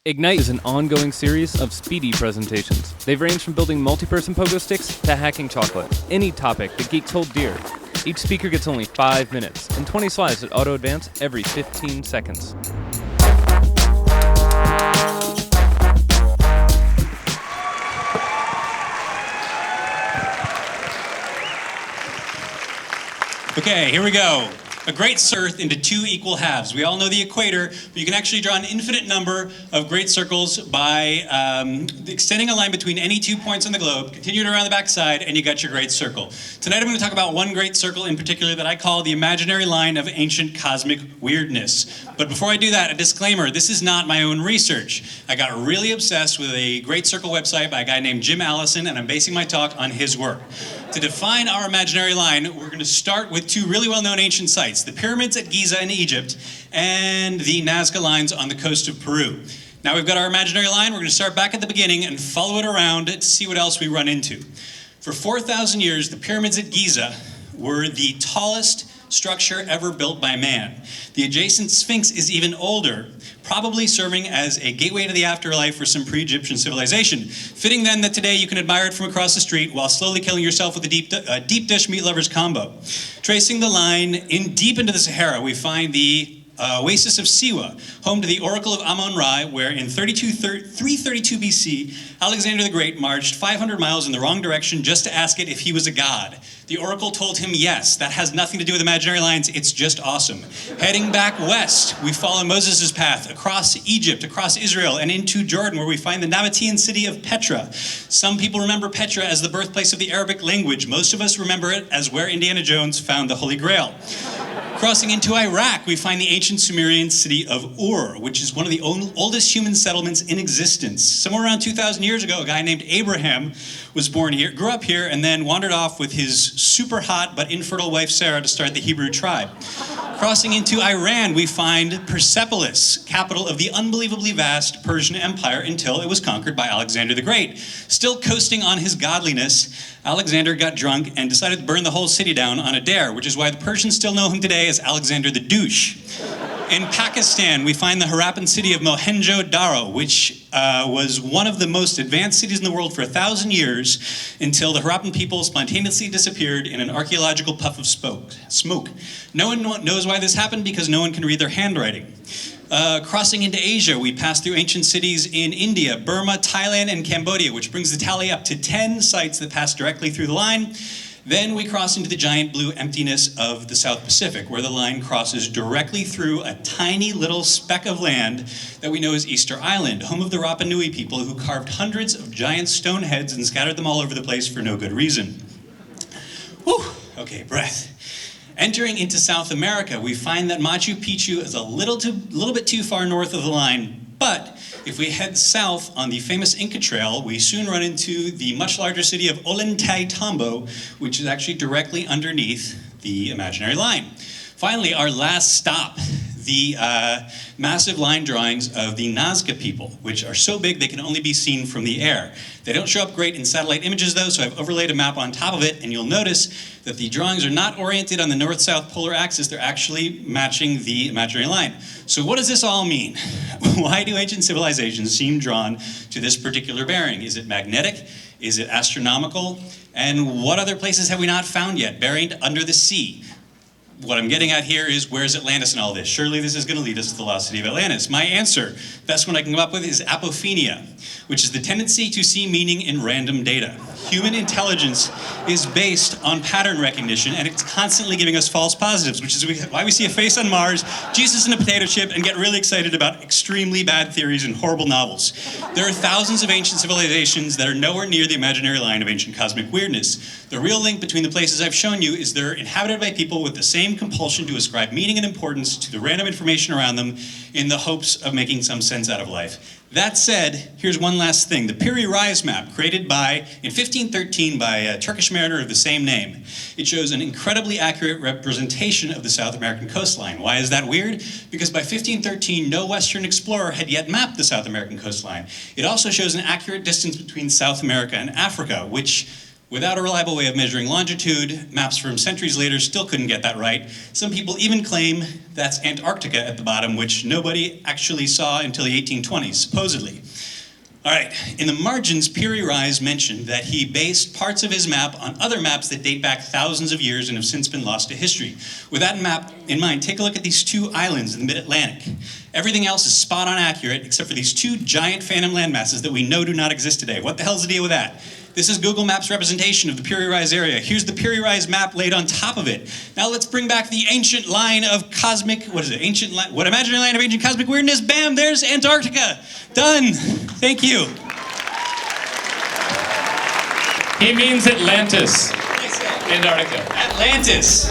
Ignite is an ongoing series of speedy presentations. They've ranged from building multi-person pogo sticks to hacking chocolate. Any topic the geeks hold dear. Each speaker gets only 5 minutes and 20 slides that auto-advance every 15 seconds. Okay, here we go. A great Earth into two equal halves. We all know the equator, but you can actually draw an infinite number of great circles by extending a line between any 2 points on the globe, continue it around the backside, and you got your great circle. Tonight I'm going to talk about one great circle in particular that I call the imaginary line of ancient cosmic weirdness. But before I do that, a disclaimer, this is not my own research. I got really obsessed with a great circle website by a guy named Jim Alison, and I'm basing my talk on his work. To define our imaginary line, we're going to start with two really well-known ancient sites, the pyramids at Giza in Egypt and the Nazca lines on the coast of Peru. Now we've got our imaginary line, we're going to start back at the beginning and follow it around to see what else we run into. For 4,000 years, the pyramids at Giza were the tallest structure ever built by man. The adjacent Sphinx is even older, probably serving as a gateway to the afterlife for some pre-Egyptian civilization. Fitting then that today you can admire it from across the street while slowly killing yourself with a deep dish meat lovers combo. Tracing the line deep into the Sahara, we find the oasis of Siwa, home to the Oracle of Amun-Ra, where in 332 BC, Alexander the Great marched 500 miles in the wrong direction just to ask it if he was a god. The Oracle told him yes. That has nothing to do with imaginary lines, it's just awesome. Heading back west, we follow Moses' path across Egypt, across Israel, and into Jordan, where we find the Nabatean city of Petra. Some people remember Petra as the birthplace of the Arabic language. Most of us remember it as where Indiana Jones found the Holy Grail. Crossing into Iraq, we find the ancient Sumerian city of Ur, which is one of the oldest human settlements in existence. Somewhere around 2,000 years ago, a guy named Abraham was born here, grew up here, and then wandered off with his super hot but infertile wife Sarah to start the Hebrew tribe. Crossing into Iran, we find Persepolis, capital of the unbelievably vast Persian Empire until it was conquered by Alexander the Great. Still coasting on his godliness, Alexander got drunk and decided to burn the whole city down on a dare, which is why the Persians still know him today as Alexander the Douche. In Pakistan, we find the Harappan city of Mohenjo-Daro, which was one of the most advanced cities in the world for 1,000 years until the Harappan people spontaneously disappeared in an archaeological puff of smoke. No one knows why this happened because no one can read their handwriting. Crossing into Asia, we pass through ancient cities in India, Burma, Thailand, and Cambodia, which brings the tally up to 10 sites that pass directly through the line. Then we cross into the giant blue emptiness of the South Pacific, where the line crosses directly through a tiny little speck of land that we know as Easter Island, home of the Rapa Nui people who carved hundreds of giant stone heads and scattered them all over the place for no good reason. Whew, okay, breath. Entering into South America, we find that Machu Picchu is a little bit too far north of the line, but if we head south on the famous Inca Trail, we soon run into the much larger city of Ollantaytambo, which is actually directly underneath the imaginary line. Finally, our last stop, the massive line drawings of the Nazca people, which are so big they can only be seen from the air. They don't show up great in satellite images though, so I've overlaid a map on top of it, and you'll notice that the drawings are not oriented on the north-south polar axis, they're actually matching the imaginary line. So what does this all mean? Why do ancient civilizations seem drawn to this particular bearing? Is it magnetic? Is it astronomical? And what other places have we not found yet, buried under the sea? What I'm getting at here is, where's Atlantis in all this? Surely this is going to lead us to the lost city of Atlantis. My answer, best one I can come up with, is apophenia, which is the tendency to see meaning in random data. Human intelligence is based on pattern recognition, and it's constantly giving us false positives, which is why we see a face on Mars, Jesus in a potato chip, and get really excited about extremely bad theories and horrible novels. There are thousands of ancient civilizations that are nowhere near the imaginary line of ancient cosmic weirdness. The real link between the places I've shown you is they're inhabited by people with the same compulsion to ascribe meaning and importance to the random information around them in the hopes of making some sense out of life. That said, here's one last thing. The Piri Reis Map, created in 1513 by a Turkish mariner of the same name. It shows an incredibly accurate representation of the South American coastline. Why is that weird? Because by 1513, no Western explorer had yet mapped the South American coastline. It also shows an accurate distance between South America and Africa, which Without a reliable way of measuring longitude, maps from centuries later still couldn't get that right. Some people even claim that's Antarctica at the bottom, which nobody actually saw until the 1820s, supposedly. All right, in the margins, Piri Reis mentioned that he based parts of his map on other maps that date back thousands of years and have since been lost to history. With that map in mind, take a look at these two islands in the mid-Atlantic. Everything else is spot-on accurate, except for these two giant phantom landmasses that we know do not exist today. What the hell's the deal with that? This is Google Maps representation of the Piri Reis area. Here's the Piri Reis map laid on top of it. Now let's bring back the ancient line of cosmic, what imaginary line of ancient cosmic weirdness? Bam, there's Antarctica. Done. Thank you. He means Atlantis. Antarctica. Atlantis.